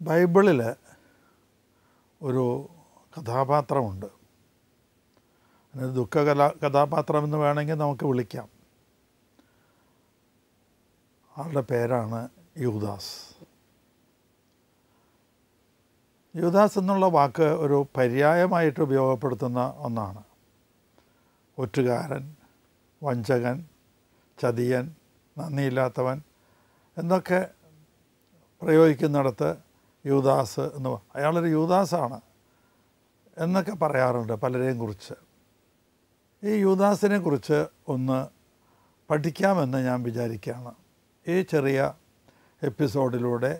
ബൈബിളിൽ ഒരു കഥാപാത്രമുണ്ട്. കഥാപാത്രം എന്ന് വേണമെങ്കിൽ നമുക്ക് വിളിക്കാം. ആളുടെ പേരാണ് യൂദാസ്. യൂദാസ് എന്നുള്ള വാക്ക് ഒരു പര്യായമായിട്ട് ഉപയോഗപ്പെടുത്തുന്ന ഒന്നാണ്. ഒറ്റുകാരൻ, വഞ്ചകൻ, ചതിയൻ, നന്ദിയില്ലാത്തവൻ എന്നൊക്കെ പ്രയോഗിക്കുന്നിടത്ത് യൂദാസ് എന്ന് അയാളൊരു യൂദാസാണ് എന്നൊക്കെ പറയാറുണ്ട് പലരെയും കുറിച്ച്. ഈ യൂദാസിനെ കുറിച്ച് ഒന്ന് പഠിക്കാമെന്ന് ഞാൻ വിചാരിക്കുകയാണ്. ഈ ചെറിയ എപ്പിസോഡിലൂടെ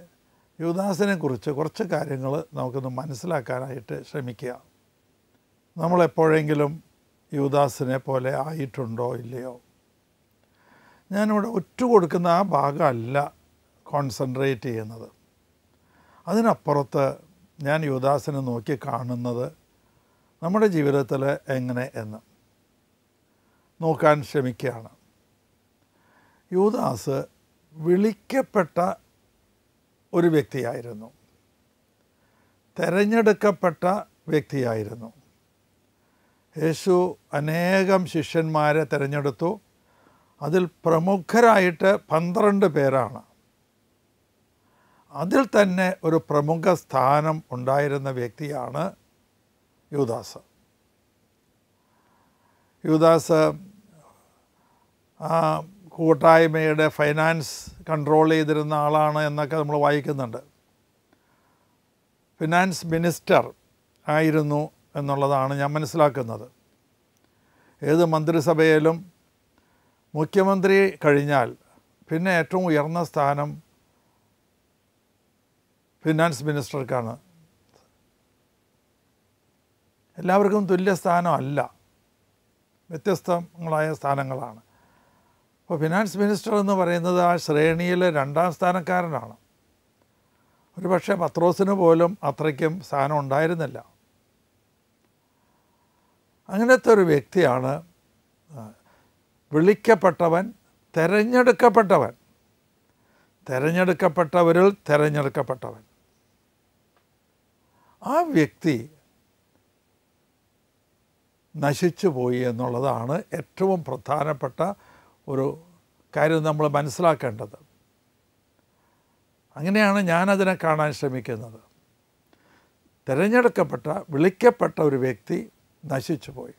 യൂദാസിനെ കുറിച്ച് കുറച്ച് കാര്യങ്ങൾ നമുക്കൊന്ന് മനസ്സിലാക്കാനായിട്ട് ശ്രമിക്കുക. നമ്മളെപ്പോഴെങ്കിലും യൂദാസിനെ പോലെ ആയിട്ടുണ്ടോ ഇല്ലയോ? ഞാനിവിടെ ഒറ്റുകൊടുക്കുന്ന ആ ഭാഗമല്ല കോൺസെൻട്രേറ്റ് ചെയ്യുന്നത്. അതിനപ്പുറത്ത് ഞാൻ യൂദാസിനെ നോക്കി കാണുന്നത് നമ്മുടെ ജീവിതത്തിൽ എങ്ങനെ എന്ന് നോക്കാൻ ശ്രമിക്കുകയാണ്. യൂദാസ് വിളിക്കപ്പെട്ട ഒരു വ്യക്തിയായിരുന്നു, തിരഞ്ഞെടുക്കപ്പെട്ട വ്യക്തിയായിരുന്നു. യേശു അനേകം ശിഷ്യന്മാരെ തിരഞ്ഞെടുത്തു. അതിൽ പ്രമുഖരായിട്ട് 12 പേരാണ്. അതിൽ തന്നെ ഒരു പ്രമുഖ സ്ഥാനം ഉണ്ടായിരുന്ന വ്യക്തിയാണ് യൂദാസ്. യൂദാസ് ആ കൂട്ടായ്മയുടെ ഫൈനാൻസ് കൺട്രോൾ ചെയ്തിരുന്ന ആളാണ് എന്നൊക്കെ നമ്മൾ വായിക്കുന്നുണ്ട്. ഫിനാൻസ് മിനിസ്റ്റർ ആയിരുന്നു എന്നുള്ളതാണ് ഞാൻ മനസ്സിലാക്കുന്നത്. ഏത് മന്ത്രിസഭയിലും മുഖ്യമന്ത്രി കഴിഞ്ഞാൽ പിന്നെ ഏറ്റവും ഉയർന്ന സ്ഥാനം ഫിനാൻസ് മിനിസ്റ്റർക്കാണ്. എല്ലാവർക്കും തുല്യ സ്ഥാനമല്ല, വ്യത്യസ്തങ്ങളായ സ്ഥാനങ്ങളാണ്. അപ്പോൾ ഫിനാൻസ് മിനിസ്റ്റർ എന്ന് പറയുന്നത് ആ ശ്രേണിയിൽ 2ാം സ്ഥാനക്കാരനാണ്. ഒരു പക്ഷേ പത്രോസിന് പോലും അത്രയ്ക്കും സ്ഥാനം ഉണ്ടായിരുന്നില്ല. അങ്ങനത്തെ ഒരു വ്യക്തിയാണ് വിളിക്കപ്പെട്ടവൻ, തിരഞ്ഞെടുക്കപ്പെട്ടവൻ, തിരഞ്ഞെടുക്കപ്പെട്ടവരിൽ തിരഞ്ഞെടുക്കപ്പെട്ടവൻ. ആ വ്യക്തി നശിച്ചു പോയി എന്നുള്ളതാണ് ഏറ്റവും പ്രധാനപ്പെട്ട ഒരു കാര്യം നമ്മൾ മനസ്സിലാക്കേണ്ടത്. അങ്ങനെയാണ് ഞാനതിനെ കാണാൻ ശ്രമിക്കുന്നത്. തിരഞ്ഞെടുക്കപ്പെട്ട, വിളിക്കപ്പെട്ട ഒരു വ്യക്തി നശിച്ചു പോയി.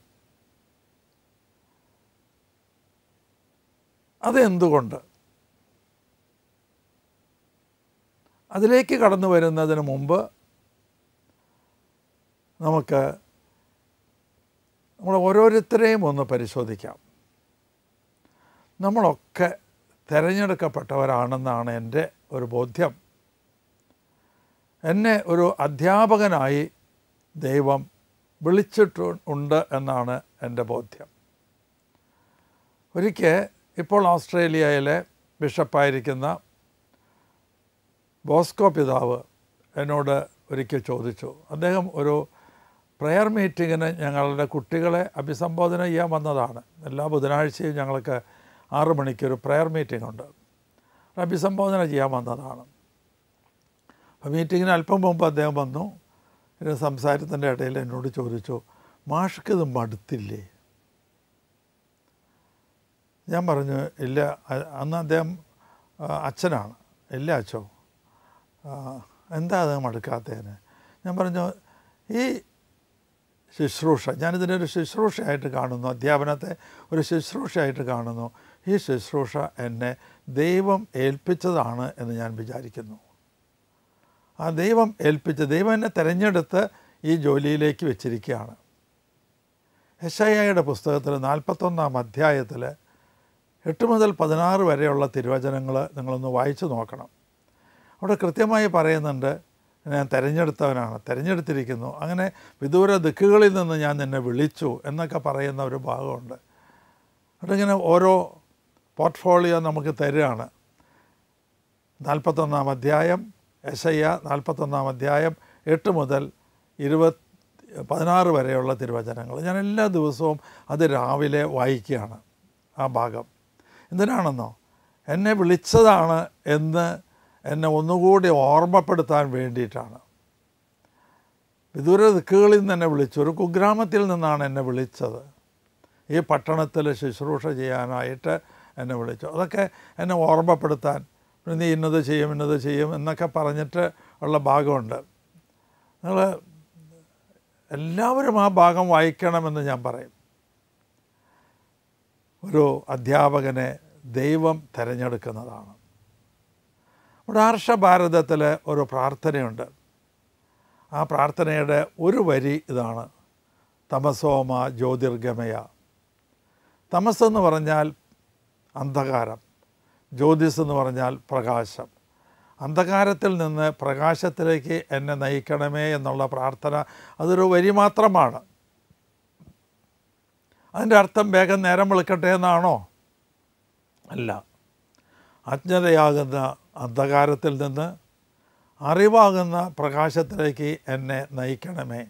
അതെന്തുകൊണ്ട്? അതിലേക്ക് കടന്നു വരുന്നതിന് മുമ്പ് നമുക്ക് നമ്മൾ ഓരോരുത്തരെയും ഒന്ന് പരിശോധിക്കാം. നമ്മളൊക്കെ തിരഞ്ഞെടുക്കപ്പെട്ടവരാണെന്നാണ് എൻ്റെ ഒരു ബോധ്യം. എന്നെ ഒരു അധ്യാപകനായി ദൈവം വിളിച്ചിട്ടുണ്ട് എന്നാണ് എൻ്റെ ബോധ്യം. ഒരിക്കൽ ഇപ്പോൾ ഓസ്ട്രേലിയയിലെ ബിഷപ്പായിരിക്കുന്ന ബോസ്കോ പിതാവ് എന്നോട് ഒരിക്കൽ ചോദിച്ചു. അദ്ദേഹം ഒരു പ്രെയർ മീറ്റിങ്ങിന് ഞങ്ങളുടെ കുട്ടികളെ അഭിസംബോധന ചെയ്യാൻ വന്നതാണ്. എല്ലാ ബുധനാഴ്ചയും ഞങ്ങൾക്ക് 6 മണിക്കൊരു പ്രെയർ മീറ്റിംഗ് ഉണ്ട്. അഭിസംബോധന ചെയ്യാൻ വന്നതാണ്. അപ്പോൾ മീറ്റിങ്ങിന് അല്പം മുമ്പ് അദ്ദേഹം വന്നു. ഇതിന് സംസാരത്തിൻ്റെ ഇടയിൽ എന്നോട് ചോദിച്ചു, മാഷ്ക്ക് ഇത് മടുത്തില്ലേ? ഞാൻ പറഞ്ഞു, ഇല്ല. അന്ന് അദ്ദേഹം അച്ഛനാണ്. ഇല്ല അച്ഛോ, എന്താ അത് മടുക്കാത്തതിന്? ഞാൻ പറഞ്ഞു, ഈ ശുശ്രൂഷ, ഞാനിതിനൊരു ശുശ്രൂഷയായിട്ട് കാണുന്നു, അധ്യാപനത്തെ ഒരു ശുശ്രൂഷയായിട്ട് കാണുന്നു. ഈ ശുശ്രൂഷ എന്നെ ദൈവം ഏൽപ്പിച്ചതാണ് എന്ന് ഞാൻ വിചാരിക്കുന്നു. ആ ദൈവം എന്നെ തിരഞ്ഞെടുത്ത് ഈ ജോലിയിലേക്ക് വെച്ചിരിക്കുകയാണ്. യെശയ്യായുടെ പുസ്തകത്തിൽ 41-ാം അധ്യായത്തിൽ 8 മുതൽ 16 വരെയുള്ള തിരുവചനങ്ങൾ നിങ്ങളൊന്ന് വായിച്ചു നോക്കണം. അവിടെ കൃത്യമായി പറയുന്നുണ്ട്, ഞാൻ തിരഞ്ഞെടുത്തവനാണ്, തിരഞ്ഞെടുത്തിരിക്കുന്നു, അങ്ങനെ വിദൂര ദിക്കുകളിൽ നിന്ന് ഞാൻ നിന്നെ വിളിച്ചു എന്നൊക്കെ പറയുന്ന ഒരു ഭാഗമുണ്ട്. അതിങ്ങനെ ഓരോ പോർട്ട്ഫോളിയോ നമുക്ക് തരികയാണ്. 41-ാം അധ്യായം യെശയ്യാ 41-ാം അധ്യായം 8 മുതൽ 16 വരെയുള്ള തിരുവചനങ്ങൾ. ഞാൻ എല്ലാ ദിവസവും അത് രാവിലെ വായിക്കുകയാണ്. ആ ഭാഗം എന്തിനാണെന്നോ, എന്നെ വിളിച്ചതാണ് എന്ന് എന്നെ ഒന്നുകൂടി ഓർമ്മപ്പെടുത്താൻ വേണ്ടിയിട്ടാണ്. വിദൂര ദിക്കുകളിൽ നിന്ന് എന്നെ വിളിച്ചു. ഒരു കുഗ്രാമത്തിൽ നിന്നാണ് എന്നെ വിളിച്ചത്. ഈ പട്ടണത്തിൽ ശുശ്രൂഷ ചെയ്യാനായിട്ട് എന്നെ വിളിച്ചു. അതൊക്കെ എന്നെ ഓർമ്മപ്പെടുത്താൻ, നീ ഇന്നത് ചെയ്യും എന്നൊക്കെ പറഞ്ഞിട്ട് ഉള്ള ഭാഗമുണ്ട്. നിങ്ങൾ എല്ലാവരും ആ ഭാഗം വായിക്കണമെന്ന് ഞാൻ പറയും. ഒരു അധ്യാപകനെ ദൈവം തിരഞ്ഞെടുക്കുന്നതാണ്. ഇവിടെ ആർഷഭാരതത്തിൽ ഒരു പ്രാർത്ഥനയുണ്ട്. ആ പ്രാർത്ഥനയുടെ ഒരു വരി ഇതാണ്: തമസോമ ജ്യോതിർഗമയ. തമസ് എന്ന് പറഞ്ഞാൽ അന്ധകാരം, ജ്യോതിസ് എന്ന് പറഞ്ഞാൽ പ്രകാശം. അന്ധകാരത്തിൽ നിന്ന് പ്രകാശത്തിലേക്ക് എന്നെ നയിക്കണമേ എന്നുള്ള പ്രാർത്ഥന അതൊരു വരി മാത്രമാണ്. അതിൻ്റെ അർത്ഥം വേഗം നേരം വെളുക്കട്ടെ എന്നാണോ? അല്ല. അജ്ഞതയാകുന്ന അന്ധകാരത്തിൽ നിന്ന് അറിവാകുന്ന പ്രകാശത്തിലേക്ക് എന്നെ നയിക്കണമേ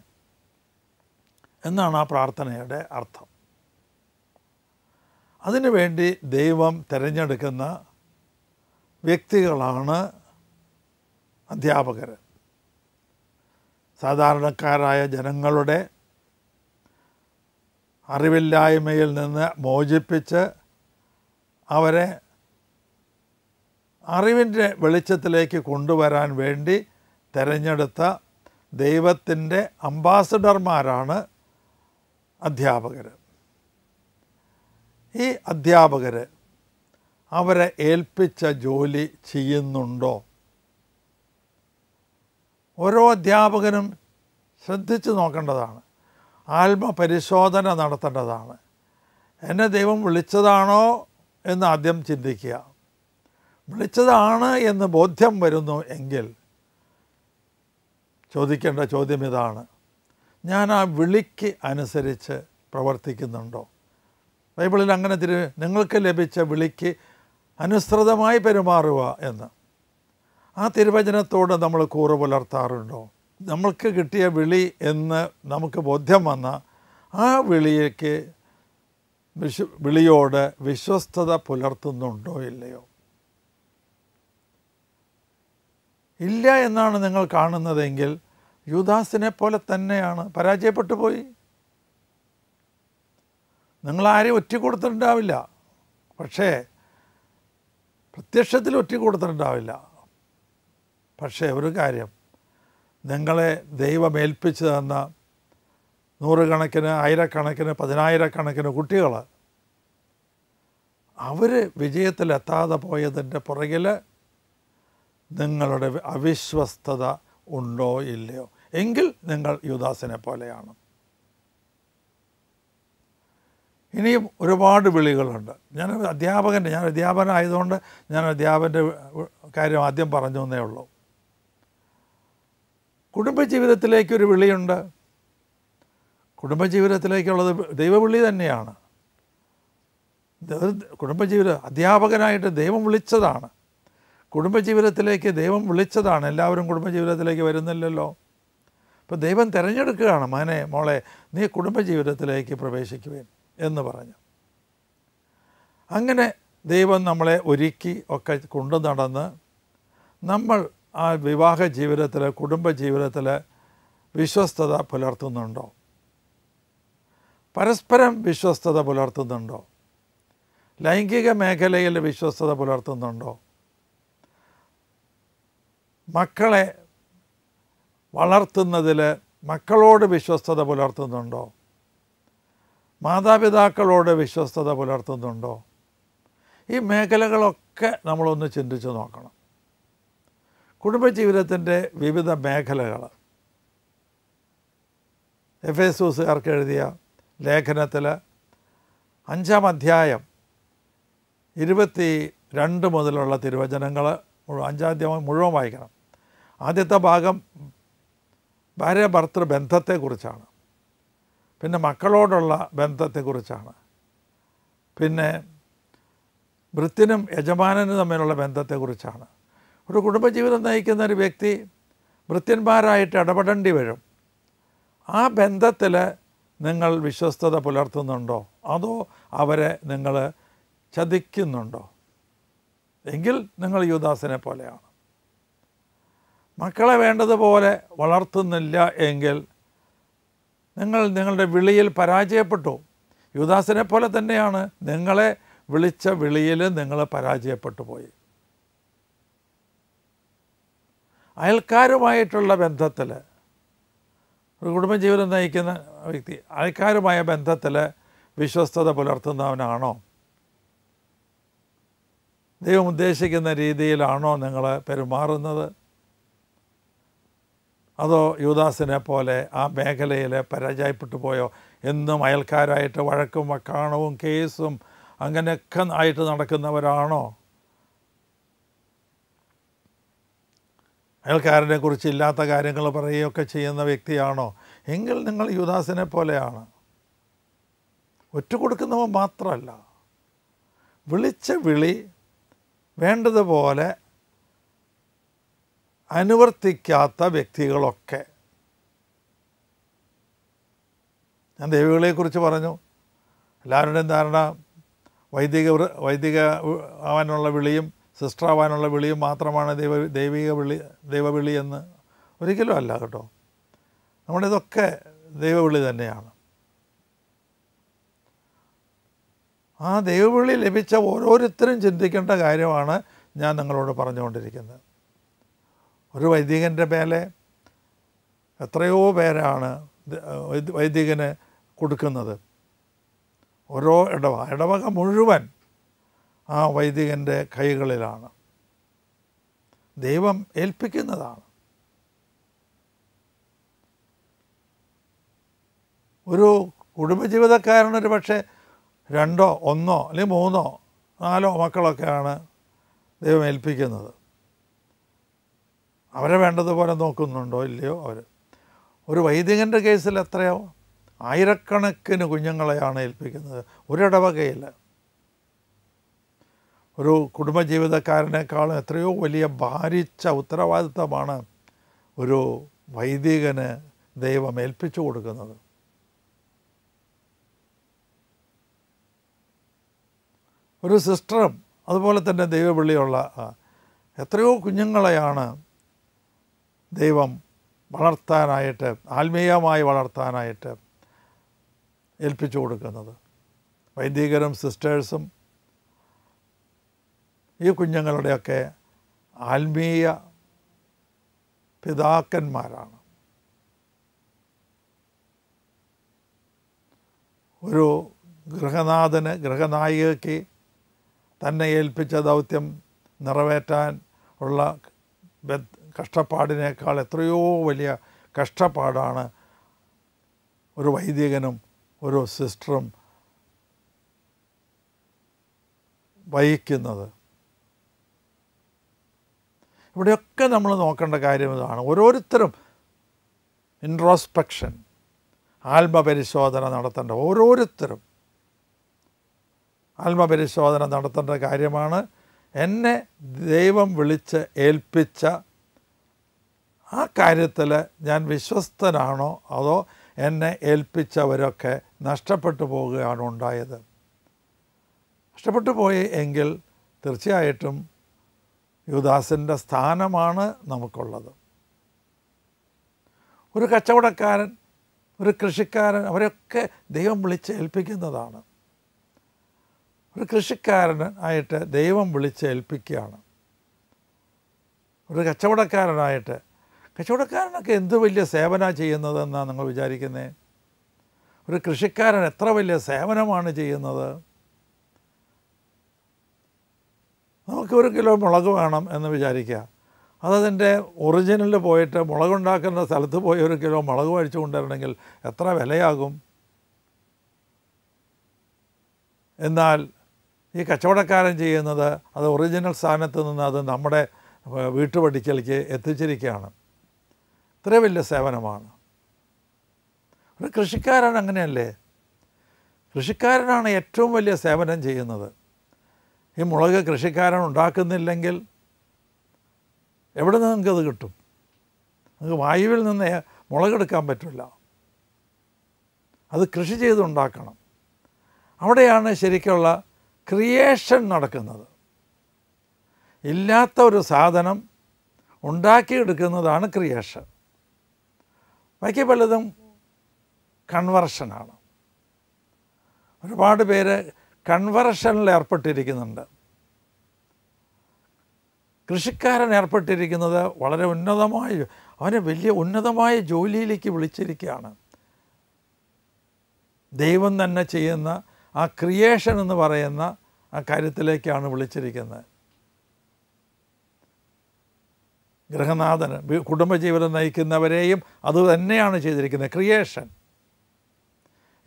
എന്നാണ് ആ പ്രാർത്ഥനയുടെ അർത്ഥം. അതിനുവേണ്ടി ദൈവം തിരഞ്ഞെടുക്കുന്ന വ്യക്തികളാണ് അധ്യാപകർ. സാധാരണക്കാരായ ജനങ്ങളുടെ അറിവില്ലായ്മയിൽ നിന്ന് മോചിപ്പിച്ച് അവരെ അറിവിൻ്റെ വെളിച്ചത്തിലേക്ക് കൊണ്ടുവരാൻ വേണ്ടി തിരഞ്ഞെടുത്ത ദൈവത്തിൻ്റെ അംബാസഡർമാരാണ് അധ്യാപകർ. ഈ അധ്യാപകർ അവരെ ഏൽപ്പിച്ച ജോലി ചെയ്യുന്നുണ്ടോ? ഓരോ അധ്യാപകനും ശ്രദ്ധിച്ച് നോക്കേണ്ടതാണ്. ആത്മപരിശോധന നടത്തേണ്ടതാണ്. എന്നെ ദൈവം വിളിച്ചതാണോ എന്ന് ആദ്യം ചിന്തിക്കുക. വിളിച്ചതാണ് എന്ന് ബോധ്യം വരുന്നു എങ്കിൽ ചോദിക്കേണ്ട ചോദ്യം ഇതാണ്: ഞാൻ ആ വിളിക്ക് അനുസരിച്ച് പ്രവർത്തിക്കുന്നുണ്ടോ? ബൈബിളിൽ അങ്ങനെ നിങ്ങൾക്ക് ലഭിച്ച വിളിക്ക് അനുസൃതമായി പെരുമാറുക എന്ന് ആ തിരുവചനത്തോട് നമ്മൾ കൂറ് പുലർത്താറുണ്ടോ? നമ്മൾക്ക് കിട്ടിയ വിളി എന്ന് നമുക്ക് ബോധ്യം വന്ന ആ വിളിയോട് വിശ്വസ്തത പുലർത്തുന്നുണ്ടോ ഇല്ലയോ? ഇല്ല എന്നാണ് നിങ്ങൾ കാണുന്നതെങ്കിൽ യൂദാസിനെ പോലെ തന്നെയാണ്, പരാജയപ്പെട്ടു പോയി. നിങ്ങളാരെയും ഒറ്റ കൊടുത്തിട്ടുണ്ടാവില്ല, പക്ഷേ പ്രത്യക്ഷത്തിൽ ഒറ്റ കൊടുത്തിട്ടുണ്ടാവില്ല. പക്ഷേ ഒരു കാര്യം, നിങ്ങളെ ദൈവം ഏൽപ്പിച്ചു തന്ന നൂറുകണക്കിന്, ആയിരക്കണക്കിന്, പതിനായിരക്കണക്കിന് കുട്ടികൾ അവർ വിജയത്തിലെത്താതെ പോയതിൻ്റെ പുറകിൽ നിങ്ങളുടെ അവിശ്വസ്തത ഉണ്ടോ ഇല്ലയോ? എങ്കിൽ നിങ്ങൾ യൂദാസിനെ പോലെയാണ്. ഇനിയും ഒരുപാട് വിളികളുണ്ട്. ഞാൻ അധ്യാപകനായതുകൊണ്ട് ഞാൻ അധ്യാപകൻ്റെ കാര്യം ആദ്യം പറഞ്ഞു എന്നേ ഉള്ളൂ. കുടുംബജീവിതത്തിലേക്കൊരു വിളിയുണ്ട്. കുടുംബജീവിതത്തിലേക്കുള്ളത് ദൈവവിളി തന്നെയാണ്. അധ്യാപകനായിട്ട് ദൈവം വിളിച്ചതാണ്. കുടുംബജീവിതത്തിലേക്ക് ദൈവം വിളിച്ചതാണ്. എല്ലാവരും കുടുംബജീവിതത്തിലേക്ക് വരുന്നില്ലല്ലോ. അപ്പോൾ ദൈവം തിരഞ്ഞെടുക്കുകയാണ്: മകനെ, മോളെ, നീ കുടുംബജീവിതത്തിലേക്ക് പ്രവേശിക്കുവേൻ എന്ന് പറഞ്ഞു. അങ്ങനെ ദൈവം നമ്മളെ ഒരുക്കി ഒക്കെ കൊണ്ടു നടന്ന് നമ്മൾ ആ വിവാഹ ജീവിതത്തിൽ, കുടുംബജീവിതത്തിൽ വിശ്വസ്തത പുലർത്തുന്നുണ്ടോ? പരസ്പരം വിശ്വസ്തത പുലർത്തുന്നുണ്ടോ? ലൈംഗിക മേഖലയിൽ വിശ്വസ്തത പുലർത്തുന്നുണ്ടോ? മക്കളെ വളർത്തുന്നതിൽ മക്കളോട് വിശ്വസ്തത പുലർത്തുന്നുണ്ടോ? മാതാപിതാക്കളോട് വിശ്വസ്തത പുലർത്തുന്നുണ്ടോ? ഈ മേഖലകളൊക്കെ നമ്മളൊന്ന് ചിന്തിച്ച് നോക്കണം. കുടുംബജീവിതത്തിൻ്റെ വിവിധ മേഖലകൾ എഫേസൂസുകാർക്ക് എഴുതിയ ലേഖനത്തിൽ 5-ാം അധ്യായം 22 മുതലുള്ള തിരുവചനങ്ങൾ 5-ാം അധ്യായം മുഴുവൻ വായിക്കണം. ആദ്യത്തെ ഭാഗം ഭാര്യ ഭർത്തൃ ബന്ധത്തെക്കുറിച്ചാണ്. പിന്നെ മക്കളോടുള്ള ബന്ധത്തെക്കുറിച്ചാണ്. പിന്നെ ഭൃത്യനും യജമാനനും തമ്മിലുള്ള ബന്ധത്തെക്കുറിച്ചാണ്. ഒരു കുടുംബജീവിതം നയിക്കുന്ന ഒരു വ്യക്തി ഭൃത്യന്മാരായിട്ട് ഇടപെടേണ്ടി വരും. ആ ബന്ധത്തിൽ നിങ്ങൾ വിശ്വസ്തത പുലർത്തുന്നുണ്ടോ? അതോ അവരെ നിങ്ങൾ ചതിക്കുന്നുണ്ടോ? എങ്കിൽ നിങ്ങൾ യൂദാസിനെ പോലെയാണ്. മക്കളെ വേണ്ടതുപോലെ വളർത്തുന്നില്ല എങ്കിൽ നിങ്ങൾ നിങ്ങളുടെ വിളിയിൽ പരാജയപ്പെട്ടു. യൂദാസിനെ പോലെ തന്നെയാണ് നിങ്ങളെ വിളിച്ച വിളിയിൽ നിങ്ങൾ പരാജയപ്പെട്ടു പോയി. അയൽക്കാരുമായിട്ടുള്ള ബന്ധത്തിൽ, ഒരു കുടുംബജീവിതം നയിക്കുന്ന വ്യക്തി അയൽക്കാരുമായ ബന്ധത്തിൽ വിശ്വസ്തത പുലർത്തുന്നവനാണോ? ദൈവം ഉദ്ദേശിക്കുന്ന രീതിയിലാണോ നിങ്ങൾ പെരുമാറുന്നത്? അതോ യൂദാസിനെ പോലെ ആ മേഖലയിൽ പരാജയപ്പെട്ടു പോയോ? എന്നും അയൽക്കാരായിട്ട് വഴക്കും വക്കാണവും കേസും അങ്ങനെയൊക്കെ ആയിട്ട് നടക്കുന്നവരാണോ? അയൽക്കാരനെ കുറിച്ച് ഇല്ലാത്ത കാര്യങ്ങൾ പറയുകയൊക്കെ ചെയ്യുന്ന വ്യക്തിയാണോ? എങ്കിൽ നിങ്ങൾ യൂദാസിനെ പോലെയാണ്. ഒറ്റുകൊടുക്കുന്നവൻ മാത്രമല്ല, വിളിച്ച വിളി വേണ്ടതുപോലെ അനുവർത്തിക്കാത്ത വ്യക്തികളൊക്കെ. ഞാൻ ദൈവവിളിയെക്കുറിച്ച് പറഞ്ഞു. എല്ലാവരുടെയും ധാരണ വൈദിക ആവാനുള്ള വിളിയും സിസ്റ്റർ ആവാനുള്ള വിളിയും മാത്രമാണ് ദൈവവിളി എന്ന്. ഒരിക്കലും അല്ല കേട്ടോ. നമ്മുടെ ഇതൊക്കെ ദൈവവിളി തന്നെയാണ്. ആ ദൈവവിളി ലഭിച്ച ഓരോരുത്തരും ചിന്തിക്കേണ്ട കാര്യമാണ് ഞാൻ നിങ്ങളോട് പറഞ്ഞുകൊണ്ടിരിക്കുന്നത്. ഒരു വൈദികൻ്റെ മേലെ എത്രയോ പേരാണ് വൈദികന് കൊടുക്കുന്നത്. ഓരോ ഇടവക മുഴുവൻ ആ വൈദികൻ്റെ കൈകളിലാണ്. ദൈവം ഏൽപ്പിക്കുന്നതാണ്. ഒരു കുടുംബജീവിതക്കാരനൊരു പക്ഷേ 2 1 അല്ലെങ്കിൽ 3 4 മക്കളൊക്കെയാണ് ദൈവം ഏൽപ്പിക്കുന്നത്. അവരെ വേണ്ടതുപോലെ നോക്കുന്നുണ്ടോ ഇല്ലയോ അവർ? ഒരു വൈദികൻ്റെ കേസിൽ എത്രയോ ആയിരക്കണക്കിന് കുഞ്ഞുങ്ങളെയാണ് ഏൽപ്പിക്കുന്നത് ഒരിടവകയിൽ. ഒരു കുടുംബജീവിതക്കാരനേക്കാളും എത്രയോ വലിയ ഭാരിച്ച ഉത്തരവാദിത്തമാണ് ഒരു വൈദികന് ദൈവം ഏൽപ്പിച്ചു കൊടുക്കുന്നത്. ഒരു സിസ്റ്ററും അതുപോലെ തന്നെ ദൈവവിളിയുള്ള എത്രയോ കുഞ്ഞുങ്ങളെയാണ് ദൈവം വളർത്താനായിട്ട്, ആത്മീയമായി വളർത്താനായിട്ട് ഏൽപ്പിച്ചു കൊടുക്കുന്നത്. വൈദികരും സിസ്റ്റേഴ്സും ഈ കുഞ്ഞുങ്ങളുടെയൊക്കെ ആത്മീയ പിതാക്കന്മാരാണ്. ഒരു ഗൃഹനാഥന്, ഗൃഹനായികയ്ക്ക് തന്നെ ഏൽപ്പിച്ച ദൗത്യം നിറവേറ്റാൻ ഉള്ള കഷ്ടപ്പാടിനേക്കാൾ എത്രയോ വലിയ കഷ്ടപ്പാടാണ് ഒരു വൈദികനും ഒരു സിസ്റ്ററും വഹിക്കുന്നത്. ഇവിടെയൊക്കെ നമ്മൾ നോക്കേണ്ട കാര്യം ഇതാണ്. ഓരോരുത്തരും ഇൻട്രോസ്പെക്ഷൻ, ആത്മപരിശോധന നടത്തേണ്ട, ഓരോരുത്തരും ആത്മപരിശോധന നടത്തേണ്ട കാര്യമാണ്. എന്നെ ദൈവം വിളിച്ച് ഏൽപ്പിച്ച ആ കാര്യത്തിൽ ഞാൻ വിശ്വസ്തനാണോ, അതോ എന്നെ ഏൽപ്പിച്ചവരൊക്കെ നഷ്ടപ്പെട്ടു പോവുകയാണോ ഉണ്ടായത്? നഷ്ടപ്പെട്ടു പോയി എങ്കിൽ തീർച്ചയായിട്ടും യൂദാസിൻ്റെ സ്ഥാനമാണ് നമുക്കുള്ളത്. ഒരു കച്ചവടക്കാരൻ, ഒരു കൃഷിക്കാരൻ, അവരൊക്കെ ദൈവം വിളിച്ച് ഏൽപ്പിക്കുന്നതാണ്. ഒരു കൃഷിക്കാരനായിട്ട് ദൈവം വിളിച്ച് ഏൽപ്പിക്കുകയാണ്. ഒരു കച്ചവടക്കാരനൊക്കെ എന്ത് വലിയ സേവന ചെയ്യുന്നതെന്നാണ് നിങ്ങൾ വിചാരിക്കുന്നത്? ഒരു കൃഷിക്കാരൻ എത്ര വലിയ സേവനമാണ് ചെയ്യുന്നത്? നമുക്ക് 1 കിലോ മുളക് വേണം എന്ന് വിചാരിക്കുക. അതതിൻ്റെ ഒറിജിനലിൽ പോയിട്ട് മുളകുണ്ടാക്കുന്ന സ്ഥലത്ത് പോയി 1 കിലോ മുളക് മേടിച്ചു കൊണ്ടുവരണമെങ്കിൽ എത്ര വിലയാകും? എന്നാൽ ഈ കച്ചവടക്കാരൻ ചെയ്യുന്നത് അത് ഒറിജിനൽ സ്ഥാനത്ത് നിന്ന് അത് നമ്മുടെ വീട്ടുപടിക്കലേക്ക് എത്തിച്ചിരിക്കുകയാണ്. ഇത്ര വലിയ സേവനമാണ്. ഒരു കൃഷിക്കാരൻ അങ്ങനെയല്ലേ? കൃഷിക്കാരനാണ് ഏറ്റവും വലിയ സേവനം ചെയ്യുന്നത്. ഈ മുളക് കൃഷിക്കാരൻ ഉണ്ടാക്കുന്നില്ലെങ്കിൽ എവിടെ നിന്ന് നിങ്ങൾക്കത് കിട്ടും? നിങ്ങൾക്ക് വായുവിൽ നിന്ന് മുളകെടുക്കാൻ പറ്റില്ല. അത് കൃഷി ചെയ്തുണ്ടാക്കണം. അവിടെയാണ് ശരിക്കുള്ള ക്രിയേഷൻ നടക്കുന്നത്. ഇല്ലാത്ത ഒരു സാധനം ഉണ്ടാക്കിയെടുക്കുന്നതാണ് ക്രിയേഷൻ. ബാക്കി പലതും കൺവർഷനാണ്. ഒരുപാട് പേര് കൺവർഷനിൽ ഏർപ്പെട്ടിരിക്കുന്നുണ്ട്. കൃഷിക്കാരൻ ഏർപ്പെട്ടിരിക്കുന്നത് വളരെ അവനെ വലിയ ഉന്നതമായ ജോലിയിലേക്ക് വിളിച്ചിരിക്കുകയാണ്. ദൈവം തന്നെ ചെയ്യുന്ന ആ ക്രിയേഷൻ എന്ന് പറയുന്ന ആ കാര്യത്തിലേക്കാണ് വിളിച്ചിരിക്കുന്നത്. ഗൃഹനാഥന് കുടുംബജീവിതം നയിക്കുന്നവരെയും അത് തന്നെയാണ് ചെയ്തിരിക്കുന്നത്. ക്രിയേഷൻ,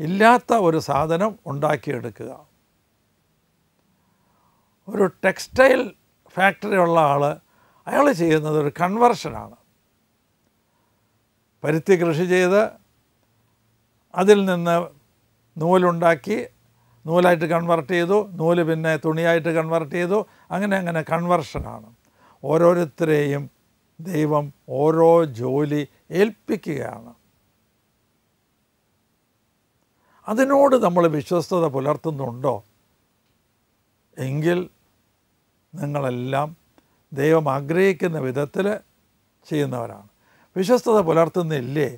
ഇല്ലാത്ത ഒരു സാധനം ഉണ്ടാക്കിയെടുക്കുക. ഒരു ടെക്സ്റ്റൈൽ ഫാക്ടറി ഉള്ള അയാൾ ചെയ്യുന്നത് ഒരു കൺവർഷനാണ്. പരുത്തി കൃഷി ചെയ്ത് അതിൽ നിന്ന് നൂലുണ്ടാക്കി, നൂലായിട്ട് കൺവെർട്ട് ചെയ്തു, നൂല് പിന്നെ തുണിയായിട്ട് കൺവെർട്ട് ചെയ്തു, അങ്ങനെ കൺവർഷനാണ്. ഓരോരുത്തരെയും ദൈവം ഓരോ ജോലി ഏൽപ്പിക്കുകയാണ്. അതിനോട് നമ്മൾ വിശ്വസ്തത പുലർത്തുന്നുണ്ടോ എങ്കിൽ നിങ്ങളെല്ലാം ദൈവം ആഗ്രഹിക്കുന്ന വിധത്തിൽ ചെയ്യുന്നവരാണ്. വിശ്വസ്തത പുലർത്തുന്നില്ലേ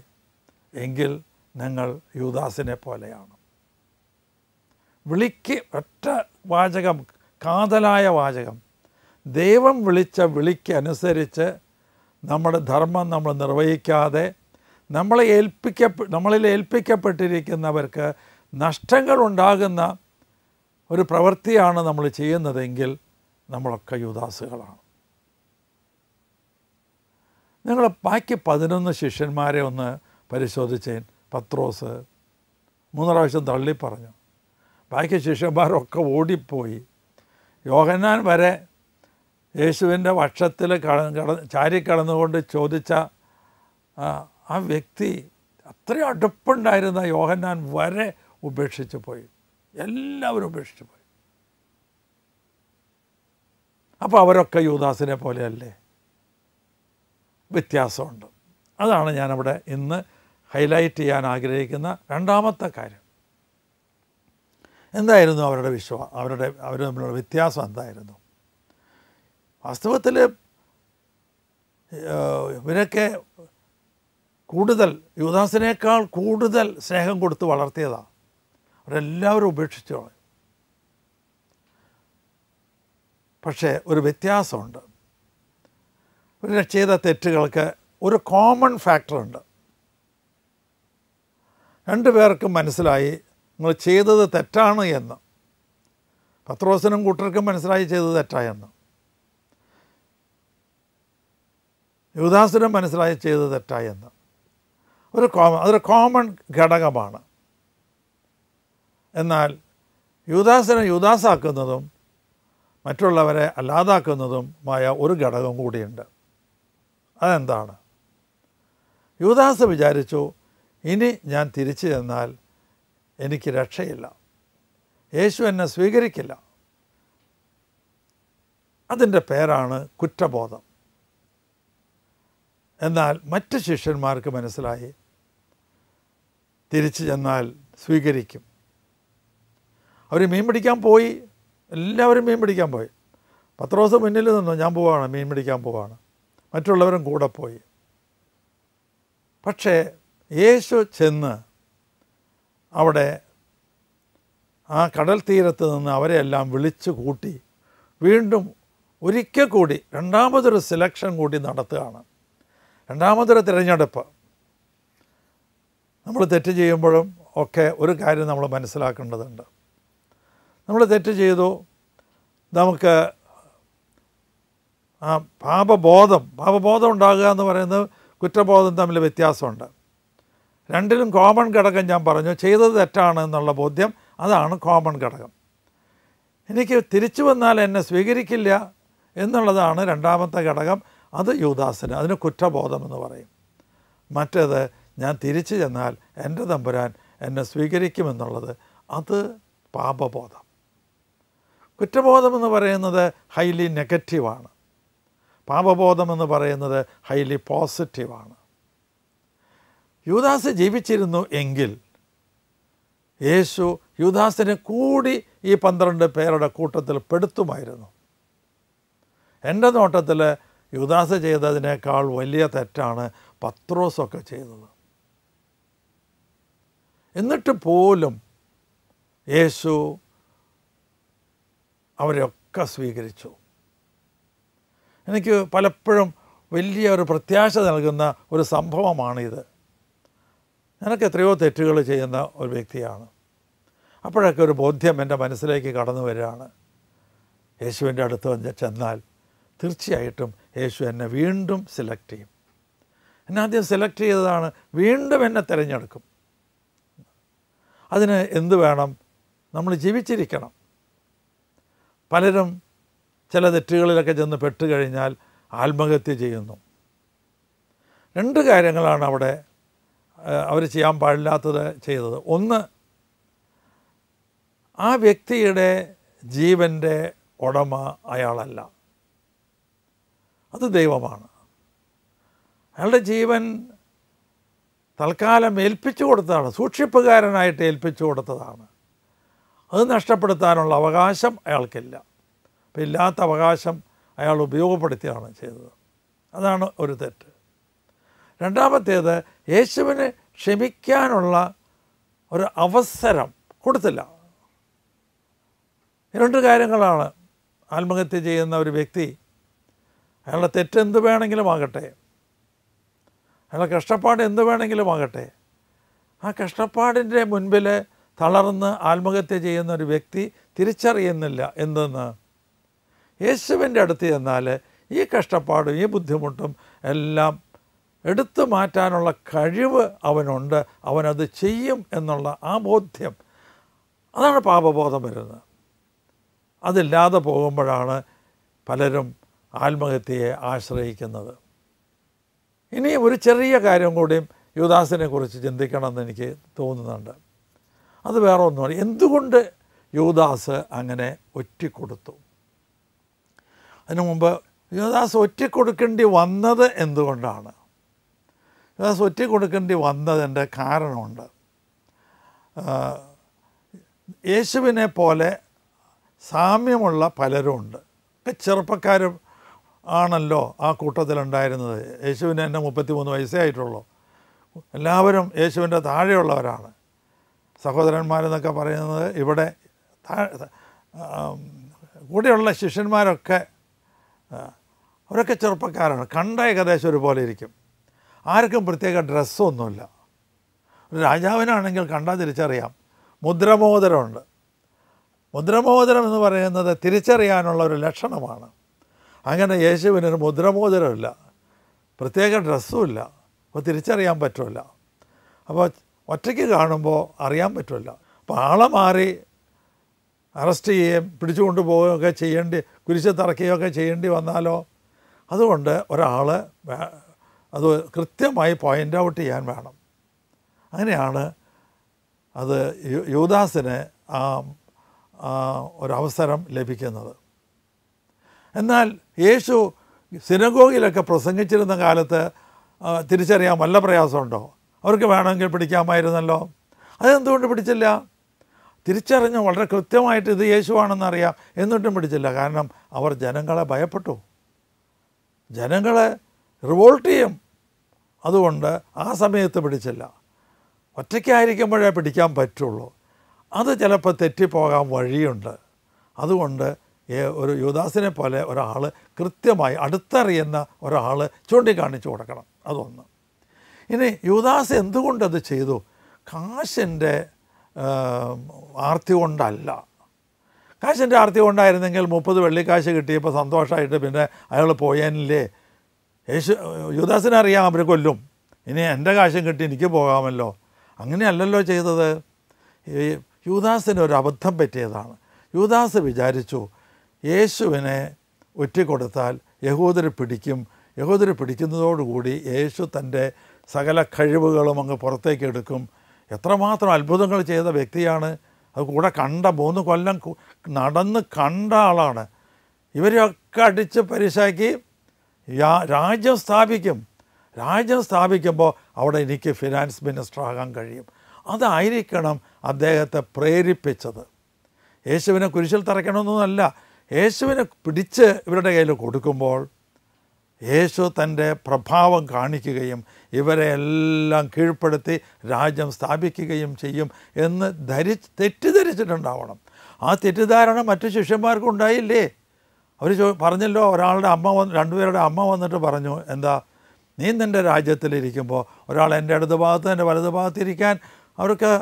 എങ്കിൽ നിങ്ങൾ യൂദാസിനെ പോലെയാണ്. ഒറ്റ വാചകം, കാതലായ വാചകം, ദൈവം വിളിച്ച വിളിക്ക് അനുസരിച്ച് നമ്മുടെ ധർമ്മം നമ്മൾ നിർവഹിക്കാതെ നമ്മളിൽ ഏൽപ്പിക്കപ്പെട്ടിരിക്കുന്നവർക്ക് നഷ്ടങ്ങൾ ഉണ്ടാകുന്ന ഒരു പ്രവൃത്തിയാണ് നമ്മൾ ചെയ്യുന്നതെങ്കിൽ നമ്മളൊക്കെ യൂദാസുകളാണ്. നിങ്ങൾ ബാക്കി 11 ശിഷ്യന്മാരെ ഒന്ന് പരിശോധിച്ചേൻ. പത്രോസ് 3 പ്രാവശ്യം തള്ളിപ്പറഞ്ഞു. ബാക്കി ശിഷ്യന്മാരൊക്കെ ഓടിപ്പോയി. യോഹന്നാൻ വരെ യേശുവിൻ്റെ വക്ഷത്തിൽ ചാരിക്കടന്നുകൊണ്ട് ചോദിച്ച ആ വ്യക്തി, അത്രയും അടുപ്പുണ്ടായിരുന്ന യോഹന്നാൻ വരെ ഉപേക്ഷിച്ചു പോയി. എല്ലാവരും ഉപേക്ഷിച്ചു പോയി. അപ്പോൾ അവരൊക്കെ യൂദാസിനെ പോലെയല്ലേ? വ്യത്യാസമുണ്ട്. അതാണ് ഞാനവിടെ ഇന്ന് ഹൈലൈറ്റ് ചെയ്യാൻ ആഗ്രഹിക്കുന്ന രണ്ടാമത്തെ കാര്യം. എന്തായിരുന്നു അവരുടെ അവർ തമ്മിലുള്ള വ്യത്യാസം എന്തായിരുന്നു? വാസ്തവത്തിൽ ഇവരൊക്കെ കൂടുതൽ, യൂദാസിനേക്കാൾ കൂടുതൽ സ്നേഹം കൊടുത്ത് വളർത്തിയതാണ്. അവരെല്ലാവരും ഉപേക്ഷിച്ചു. പക്ഷേ ഒരു വ്യത്യാസമുണ്ട്. ഇവർ ചെയ്ത തെറ്റുകൾക്ക് ഒരു കോമൺ ഫാക്ടറുണ്ട്. 2 പേർക്കും മനസ്സിലായി നിങ്ങൾ ചെയ്തത് തെറ്റാണ് എന്ന്. പത്രോസിനും കൂട്ടർക്കും മനസ്സിലായി ചെയ്തത് തെറ്റായെന്ന്. യൂദാസിനും മനസ്സിലായി ചെയ്തത് തെറ്റായെന്ന്. അതൊരു കോമൺ ഘടകമാണ്. എന്നാൽ യൂദാസിനെ യൂദാസാക്കുന്നതും മറ്റുള്ളവരെ അല്ലാതാക്കുന്നതുമായ ഒരു ഘടകം കൂടിയുണ്ട്. അതെന്താണ്? യൂദാസ് വിചാരിച്ചു, ഇനി ഞാൻ തിരിച്ചു ചെന്നാൽ എനിക്ക് രക്ഷയില്ല, യേശു എന്നെ സ്വീകരിക്കില്ല. അതിൻ്റെ പേരാണ് കുറ്റബോധം. എന്നാൽ മറ്റ് ശിഷ്യന്മാർക്ക് മനസ്സിലായി തിരിച്ചു ചെന്നാൽ സ്വീകരിക്കും. അവർ മീൻ പിടിക്കാൻ പോയി. എല്ലാവരും മീൻ പിടിക്കാൻ പോയി. പത്രോസ് മുന്നിൽ നിന്നു, ഞാൻ പോവാണ്, മീൻ പിടിക്കാൻ പോവാണ്. മറ്റുള്ളവരും കൂടെ പോയി. പക്ഷേ യേശു ചെന്ന് അവിടെ ആ കടൽ തീരത്ത് നിന്ന് അവരെല്ലാം വിളിച്ചു കൂട്ടി വീണ്ടും ഒരിക്കൽ കൂടി രണ്ടാമതൊരു സെലക്ഷൻ കൂടി നടത്തുകയാണ്. രണ്ടാമതൊരു തിരഞ്ഞെടുപ്പ്. നമ്മൾ തെറ്റ് ചെയ്യുമ്പോഴും ഒക്കെ ഒരു കാര്യം നമ്മൾ മനസ്സിലാക്കേണ്ടതുണ്ട്. നമ്മൾ തെറ്റ് ചെയ്തു, നമുക്ക് ആ പാപബോധം ഉണ്ടാകുക എന്ന് പറയുന്നത് കുറ്റബോധം തമ്മിൽ വ്യത്യാസമുണ്ട്. രണ്ടിലും കോമൺ ഘടകം ഞാൻ പറഞ്ഞു, ചെയ്തത് തെറ്റാണ് എന്നുള്ള ബോധ്യം, അതാണ് കോമൺ ഘടകം. എനിക്ക് തിരിച്ചു വന്നാൽ എന്നെ സ്വീകരിക്കില്ല എന്നുള്ളതാണ് രണ്ടാമത്തെ ഘടകം. അത് യൂദാസിന്, അതിന് കുറ്റബോധം എന്ന് പറയും. മറ്റേത് ഞാൻ തിരിച്ചു ചെന്നാൽ എൻ്റെ തമ്പുരാൻ എന്നെ സ്വീകരിക്കുമെന്നുള്ളത്, അത് പാപബോധം. കുറ്റബോധം എന്ന് പറയുന്നത് ഹൈലി നെഗറ്റീവാണ്. പാപബോധം എന്ന് പറയുന്നത് ഹൈലി പോസിറ്റീവാണ്. യൂദാസ് ജീവിച്ചിരുന്നു എങ്കിൽ യേശു യൂദാസിനെ കൂടി ഈ 12 പേരുടെ കൂട്ടത്തിൽ പെടുത്തുമായിരുന്നു. എൻ്റെ നോട്ടത്തിൽ യൂദാസ് ചെയ്തതിനേക്കാൾ വലിയ തെറ്റാണ് പത്രോസൊക്കെ ചെയ്തത്. എന്നിട്ട് പോലും യേശു അവരെയൊക്കെ സ്വീകരിച്ചു. എനിക്ക് പലപ്പോഴും വലിയ ഒരു പ്രത്യാശ നൽകുന്ന ഒരു സംഭവമാണിത്. ഞാനൊക്കെ എത്രയോ തെറ്റുകൾ ചെയ്യുന്ന ഒരു വ്യക്തിയാണ്. അപ്പോഴൊക്കെ ഒരു ബോധ്യം എൻ്റെ മനസ്സിലേക്ക് കടന്നു വരികയാണ്. യേശുവിൻ്റെ അടുത്ത് ചെന്നാൽ തീർച്ചയായിട്ടും യേശു എന്നെ വീണ്ടും സെലക്ട് ചെയ്യും. എന്നെ ആദ്യം സെലക്ട് ചെയ്തതാണ്, വീണ്ടും എന്നെ തിരഞ്ഞെടുക്കും. അതിന് എന്ത് വേണം? നമ്മൾ ജീവിച്ചിരിക്കണം. പലരും ചില തെറ്റുകളിലൊക്കെ ചെന്ന് പെട്ടുകഴിഞ്ഞാൽ ആത്മഹത്യ ചെയ്യുന്നു. 2 കാര്യങ്ങളാണ് അവിടെ അവർ ചെയ്യാൻ പാടില്ലാത്തത് ചെയ്തത്. ഒന്ന്, ആ വ്യക്തിയുടെ ജീവൻ്റെ ഉടമ അയാളല്ല, അത് ദൈവമാണ്. അയാളുടെ ജീവൻ തൽക്കാലം ഏൽപ്പിച്ചു കൊടുത്തതാണ്, സൂക്ഷിപ്പുകാരനായിട്ട് ഏൽപ്പിച്ചു കൊടുത്തതാണ്. അത് നഷ്ടപ്പെടുത്താനുള്ള അവകാശം അയാൾക്കില്ല. അപ്പം ഇല്ലാത്ത അവകാശം അയാൾ ഉപയോഗപ്പെടുത്തുകയാണ് ചെയ്തത്. അതാണ് ഒരു തെറ്റ്. രണ്ടാമത്തേത്, യേശുവിന് ക്ഷമിക്കാനുള്ള ഒരു അവസരം കൊടുത്തില്ല. 2 കാര്യങ്ങളാണ്. ആത്മഹത്യ ചെയ്യുന്ന ഒരു വ്യക്തി, അയാളുടെ തെറ്റെന്ത് വേണമെങ്കിലും ആകട്ടെ, അയാളുടെ കഷ്ടപ്പാട് എന്ത് വേണമെങ്കിലും ആകട്ടെ, ആ കഷ്ടപ്പാടിൻ്റെ മുൻപിൽ തളർന്ന് ആത്മഹത്യ ചെയ്യുന്ന ഒരു വ്യക്തി തിരിച്ചറിയുന്നില്ല എന്തെന്ന്. യേശുവിൻ്റെ അടുത്ത് ചെന്നാൽ ഈ കഷ്ടപ്പാടും ഈ ബുദ്ധിമുട്ടും എല്ലാം എടുത്തു മാറ്റാനുള്ള കഴിവ് അവനുണ്ട്, അവനത് ചെയ്യും എന്നുള്ള ആ ബോധ്യം, അതാണ് പാപബോധം വരുന്നത്. അതില്ലാതെ പോകുമ്പോഴാണ് പലരും ആത്മഹത്യയെ ആശ്രയിക്കുന്നത്. ഇനി ഒരു ചെറിയ കാര്യം കൂടിയും യൂദാസിനെ കുറിച്ച് ചിന്തിക്കണമെന്ന് എനിക്ക് തോന്നുന്നുണ്ട്. അത് വേറെ ഒന്നുമല്ല, എന്തുകൊണ്ട് യൂദാസ് അങ്ങനെ ഒറ്റിക്കൊടുത്തു? അതിനു മുമ്പ് യൂദാസ് ഒറ്റിക്കൊടുക്കേണ്ടി വന്നത് എന്തുകൊണ്ടാണ്? യൂദാസ് ഒറ്റിക്കൊടുക്കേണ്ടി വന്നതിൻ്റെ കാരണമുണ്ട്. യേശുവിനെ പോലെ സാമ്യമുള്ള പലരുമുണ്ട്. ചെറുപ്പക്കാരും ആണല്ലോ ആ കൂട്ടത്തിലുണ്ടായിരുന്നത്. യേശുവിന് തന്നെ 33 വയസ്സേ ആയിട്ടുള്ളൂ. എല്ലാവരും യേശുവിൻ്റെ താഴെയുള്ളവരാണ്. സഹോദരന്മാരെന്നൊക്കെ പറയുന്നത് ഇവിടെ കൂടെയുള്ള ശിഷ്യന്മാരൊക്കെ അവരൊക്കെ ചെറുപ്പക്കാരാണ്. കണ്ട ഏകദേശം ഒരുപോലെ ഇരിക്കും. ആർക്കും പ്രത്യേക ഡ്രസ്സൊന്നുമില്ല. ഒരു രാജാവിനാണെങ്കിൽ കണ്ടാൽ തിരിച്ചറിയാം. മുദ്രമോതിരമുണ്ട്. മുദ്രമോതിരം എന്ന് പറയുന്നത് തിരിച്ചറിയാനുള്ള ഒരു ലക്ഷണമാണ്. അങ്ങനെ യേശുവിനൊരു മുദ്രമോതിരമില്ല, പ്രത്യേക ഡ്രസ്സുമില്ല, അപ്പോൾ തിരിച്ചറിയാൻ പറ്റില്ല. അപ്പോൾ ഒറ്റയ്ക്ക് കാണുമ്പോൾ അറിയാൻ പറ്റില്ല. അപ്പോൾ ആളെ മാറി അറസ്റ്റ് ചെയ്യുകയും പിടിച്ചുകൊണ്ട് പോവുകയൊക്കെ കുരിശ് തറയ്ക്കുകയൊക്കെ ചെയ്യേണ്ടി വന്നാലോ? അതുകൊണ്ട് ഒരാൾ അത് കൃത്യമായി പോയിൻ്റ് ഔട്ട് ചെയ്യാൻ വേണം. അങ്ങനെയാണ് അത് യൂദാസിന് ഒരവസരം ലഭിക്കുന്നത്. എന്നാൽ യേശു സിനഗോഗിലൊക്കെ പ്രസംഗിച്ചിരുന്ന കാലത്ത് തിരിച്ചറിയാൻ വല്ല പ്രയാസമുണ്ടോ? അവർക്ക് വേണമെങ്കിൽ പിടിക്കാമായിരുന്നല്ലോ. അതെന്തുകൊണ്ട് പിടിച്ചില്ല? തിരിച്ചറിഞ്ഞ് വളരെ കൃത്യമായിട്ട് ഇത് യേശുവാണെന്നറിയാം, എന്നിട്ടും പിടിച്ചില്ല. കാരണം അവർ ജനങ്ങളെ ഭയപ്പെട്ടു, ജനങ്ങളെ റിവോൾട്ട് ചെയ്യും. അതുകൊണ്ട് ആ സമയത്ത് പിടിച്ചില്ല. ഒറ്റയ്ക്കായിരിക്കുമ്പോഴേ പിടിക്കാൻ പറ്റുള്ളൂ. അത് ചിലപ്പോൾ തെറ്റിപ്പോകാൻ വഴിയുണ്ട്. അതുകൊണ്ട് ഒരു യൂദാസിനെ പോലെ ഒരാൾ കൃത്യമായി അടുത്തറിയുന്ന ഒരാൾ ചൂണ്ടിക്കാണിച്ചു കൊടുക്കണം. അതൊന്ന്. ഇനി യൂദാസ് എന്തുകൊണ്ടത് ചെയ്തു? കാശിൻ്റെ ആർത്തി കൊണ്ടല്ല. കാശിൻ്റെ ആർത്തി കൊണ്ടായിരുന്നെങ്കിൽ 30 വെള്ളിക്കാശ് കിട്ടിയപ്പോൾ സന്തോഷമായിട്ട് പിന്നെ അയാൾ പോയേനില്ലേ? യൂദാസിനെ അറിയാം അവർ കൊല്ലും, ഇനി എൻ്റെ കാശും കിട്ടി എനിക്ക് പോകാമല്ലോ. അങ്ങനെയല്ലല്ലോ ചെയ്തത്. യൂദാസിന് ഒരു അബദ്ധം പറ്റിയതാണ്. യൂദാസ് വിചാരിച്ചു യേശുവിനെ ഒറ്റിക്കൊടുത്താൽ യഹൂദർ പിടിക്കും, യഹൂദർ പിടിക്കുന്നതോടുകൂടി യേശു തൻ്റെ സകല കഴിവുകളും അങ്ങ് പുറത്തേക്ക് എടുക്കും. എത്രമാത്രം അത്ഭുതങ്ങൾ ചെയ്ത വ്യക്തിയാണ്. അത് കൂടെ കണ്ട 3 കൊല്ലം നടന്ന് കണ്ട ആളാണ്. ഇവരെയൊക്കെ അടിച്ച് പരിശാക്കി രാജ്യം സ്ഥാപിക്കും. രാജ്യം സ്ഥാപിക്കുമ്പോൾ അവിടെ എനിക്ക് ഫിനാൻസ് മിനിസ്റ്റർ ആകാൻ കഴിയും. അതായിരിക്കണം അദ്ദേഹത്തെ പ്രേരിപ്പിച്ചത്. യേശുവിനെ കുരിശിൽ തറയ്ക്കണമെന്നല്ല, യേശുവിനെ പിടിച്ച് ഇവരുടെ കയ്യിൽ കൊടുക്കുമ്പോൾ യേശു തൻ്റെ പ്രഭാവം കാണിക്കുകയും ഇവരെ എല്ലാം കീഴ്പ്പെടുത്തി രാജ്യം സ്ഥാപിക്കുകയും ചെയ്യും എന്ന് തെറ്റിദ്ധരിച്ചിട്ടുണ്ടാവണം. ആ തെറ്റിദ്ധാരണ മറ്റു ശിഷ്യന്മാർക്കും ഉണ്ടായില്ലേ? അവർ പറഞ്ഞല്ലോ, ഒരാളുടെ രണ്ടുപേരുടെ അമ്മ വന്നിട്ട് പറഞ്ഞു, എന്താ, നീ നിൻ്റെ രാജ്യത്തിലിരിക്കുമ്പോൾ ഒരാൾ എൻ്റെ ഇടത് ഭാഗത്ത് എൻ്റെ വലത് ഭാഗത്തിരിക്കാൻ അവർക്ക്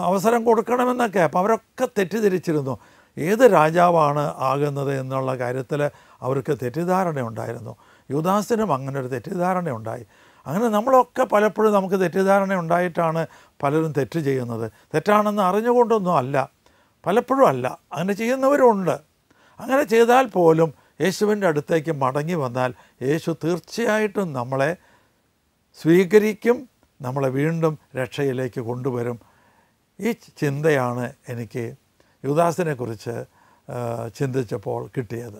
അവസരം കൊടുക്കണമെന്നൊക്കെ. അപ്പോൾ അവരൊക്കെ തെറ്റിദ്ധരിച്ചിരുന്നു. ഏത് രാജാവാണ് ആകുന്നത് എന്നുള്ള കാര്യത്തിൽ അവർക്ക് തെറ്റിദ്ധാരണയുണ്ടായിരുന്നു. യൂദാസിനും അങ്ങനെ ഒരു തെറ്റിദ്ധാരണയുണ്ടായി. അങ്ങനെ നമ്മളൊക്കെ പലപ്പോഴും നമുക്ക് തെറ്റിദ്ധാരണ ഉണ്ടായിട്ടാണ് പലരും തെറ്റ് ചെയ്യുന്നത്. തെറ്റാണെന്ന് അറിഞ്ഞുകൊണ്ടൊന്നും അല്ല, പലപ്പോഴും അല്ല, അങ്ങനെ ചെയ്യുന്നവരുണ്ട്. അങ്ങനെ ചെയ്താൽ പോലും യേശുവിൻ്റെ അടുത്തേക്ക് മടങ്ങി വന്നാൽ യേശു തീർച്ചയായിട്ടും നമ്മളെ സ്വീകരിക്കും, നമ്മളെ വീണ്ടും രക്ഷയിലേക്ക് കൊണ്ടുവരും. ഈ ചിന്തയാണ് എനിക്ക് യൂദാസിനെക്കുറിച്ച് ചിന്തിച്ചപ്പോൾ കിട്ടിയത്.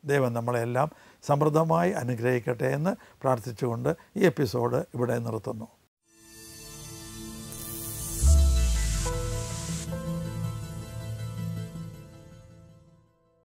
ദൈവം നമ്മളെല്ലാം സമൃദ്ധമായി അനുഗ്രഹിക്കട്ടെ എന്ന് പ്രാർത്ഥിച്ചുകൊണ്ട് ഈ എപ്പിസോഡ് ഇവിടെ നിർത്തുന്നു.